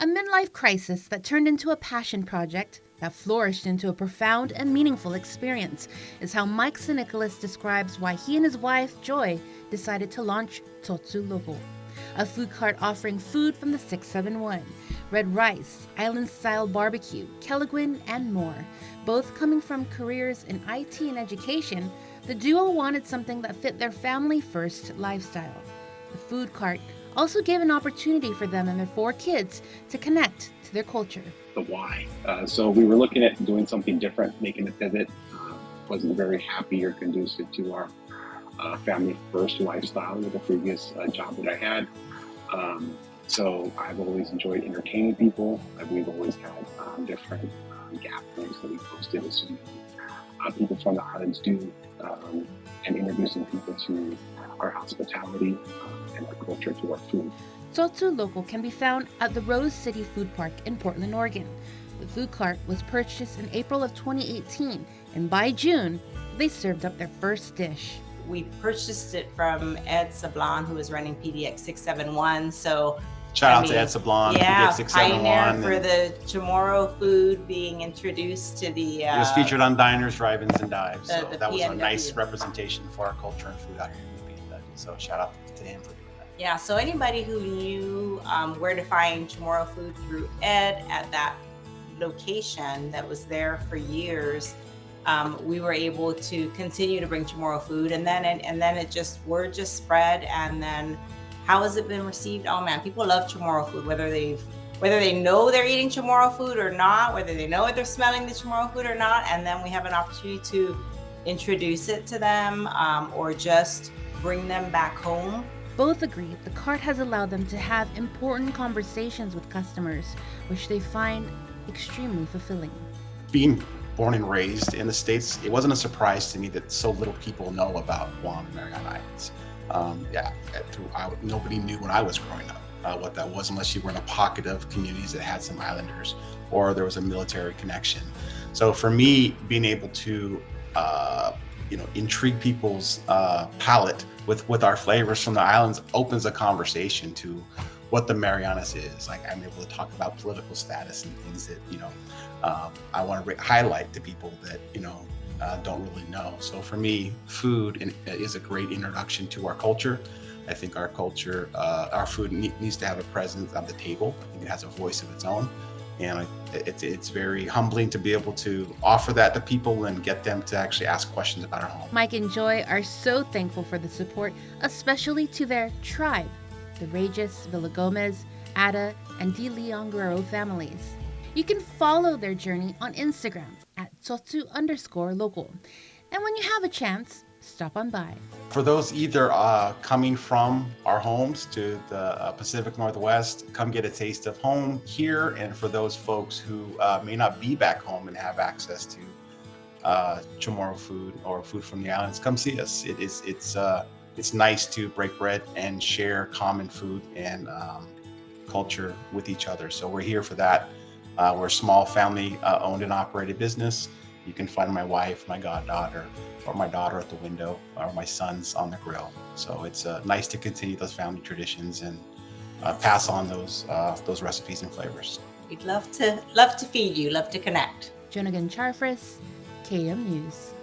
A midlife crisis that turned into a passion project that flourished into a profound and meaningful experience is how Mike San Nicolas describes why he and his wife, Joy, decided to launch Chochu Local, a food cart offering food from the 671, red rice, island-style barbecue, Kelaguen, and more. Both coming from careers in IT and education, the duo wanted something that fit their family-first lifestyle. The food cart also gave an opportunity for them and their four kids to connect to their culture. The why. So we were looking at doing something different, making a pivot. Wasn't very happy or conducive to our family first lifestyle with the previous job that I had. So I've always enjoyed entertaining people. We've always had different gatherings that we hosted with so many people from the islands do, and introducing people to our hospitality and our culture, to our food. Chochu Local can be found at the Rose City Food Park in Portland, Oregon. The food cart was purchased in April of 2018, and by June, they served up their first dish. We purchased it from Ed Sablon, who was running PDX 671. So shout out to Ed Sablon, yeah, PDX 671. Pioneer for the Chamorro food being introduced to the. It was featured on Diners, Drive-Ins, and Dives. So that was PNW. a nice representation for our culture and food out here in the PNW. So shout out to him for doing that. Yeah, so anybody who knew where to find Chamorro food through Ed at that location that was there for years, we were able to continue to bring Chamorro food, and then word just spread. And then how has it been received? Oh man, people love Chamorro food, whether they know they're eating Chamorro food or not, whether they know they're smelling the Chamorro food or not. And then we have an opportunity to introduce it to them, or just bring them back home. Both agree the cart has allowed them to have important conversations with customers, which they find extremely fulfilling. Being born and raised in the States, it wasn't a surprise to me that so little people know about Guam and Mariana Islands. Nobody knew when I was growing up what that was, unless you were in a pocket of communities that had some islanders or there was a military connection. So for me, being able to intrigue people's palate with our flavors from the islands opens a conversation to what the Marianas is. Like, I'm able to talk about political status and things that I want to highlight to people that don't really know. So for me, food is a great introduction to our culture. I think our culture, our food needs to have a presence on the table. I think it has a voice of its own. And it's very humbling to be able to offer that to people and get them to actually ask questions about our home. Mike and Joy are so thankful for the support, especially to their tribe, the Regis, Villagomez, Ada, and De Leon Guerrero families. You can follow their journey on Instagram at chochu_local. And when you have a chance, stop on by. For those either coming from our homes to the Pacific Northwest, come get a taste of home here. And for those folks who may not be back home and have access to Chamorro food or food from the islands, come see us. It's nice to break bread and share common food and culture with each other. So we're here for that. We're a small family owned and operated business. You can find my wife, my goddaughter, or my daughter at the window, or my sons on the grill. So it's nice to continue those family traditions and pass on those recipes and flavors. We'd love to feed you, love to connect. Joan Aguon Charfauros, KM News.